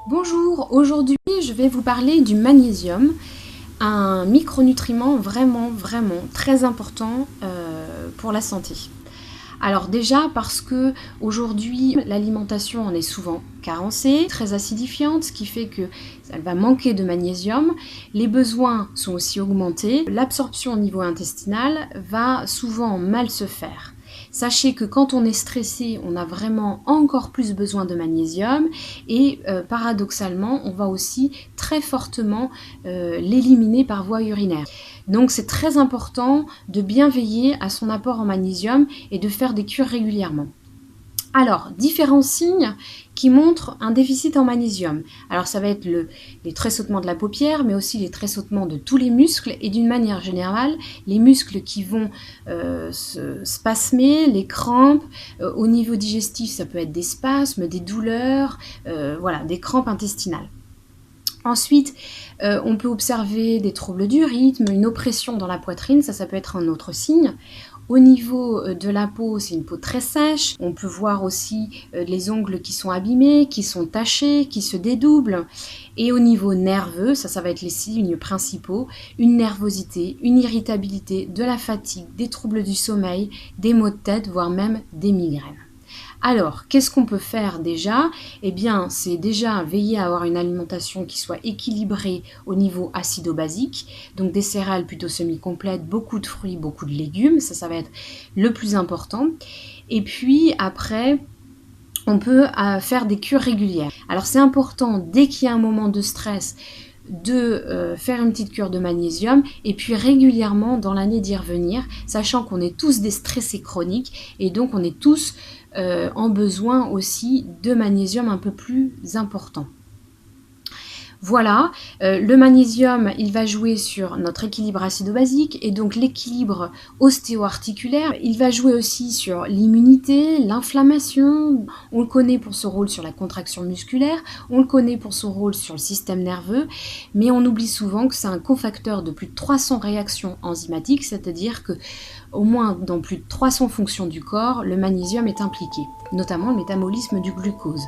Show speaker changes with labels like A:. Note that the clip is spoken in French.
A: Bonjour, aujourd'hui je vais vous parler du magnésium, un micronutriment vraiment très important pour la santé. Alors déjà parce que aujourd'hui l'alimentation en est souvent carencée, très acidifiante, ce qui fait qu'elle va manquer de magnésium, les besoins sont aussi augmentés, l'absorption au niveau intestinal va souvent mal se faire. Sachez que quand on est stressé, on a vraiment encore plus besoin de magnésium et paradoxalement, on va aussi très fortement l'éliminer par voie urinaire. Donc c'est très important de bien veiller à son apport en magnésium et de faire des cures régulièrement. Alors, différents signes qui montrent un déficit en magnésium. Alors ça va être les tressautements de la paupière, mais aussi les tressautements de tous les muscles et d'une manière générale, les muscles qui vont se spasmer, les crampes. Au niveau digestif, ça peut être des spasmes, des douleurs, voilà, des crampes intestinales. Ensuite, on peut observer des troubles du rythme, une oppression dans la poitrine, ça peut être un autre signe. Au niveau de la peau, c'est une peau très sèche. On peut voir aussi les ongles qui sont abîmés, qui sont tachés, qui se dédoublent. Et au niveau nerveux, ça va être les signes principaux, une nervosité, une irritabilité, de la fatigue, des troubles du sommeil, des maux de tête, voire même des migraines. Alors, qu'est-ce qu'on peut faire déjà? Eh bien, c'est déjà veiller à avoir une alimentation qui soit équilibrée au niveau acido-basique, donc des céréales plutôt semi-complètes, beaucoup de fruits, beaucoup de légumes, ça va être le plus important. Et puis après, on peut faire des cures régulières. Alors c'est important, dès qu'il y a un moment de stress, de faire une petite cure de magnésium et puis régulièrement dans l'année d'y revenir, sachant qu'on est tous des stressés chroniques et donc on est tous en besoin aussi de magnésium un peu plus important. Voilà, le magnésium, il va jouer sur notre équilibre acido-basique et donc l'équilibre ostéo-articulaire. Il va jouer aussi sur l'immunité, l'inflammation. On le connaît pour son rôle sur la contraction musculaire, on le connaît pour son rôle sur le système nerveux, mais on oublie souvent que c'est un cofacteur de plus de 300 réactions enzymatiques, c'est-à-dire que au moins dans plus de 300 fonctions du corps, le magnésium est impliqué, notamment le métabolisme du glucose.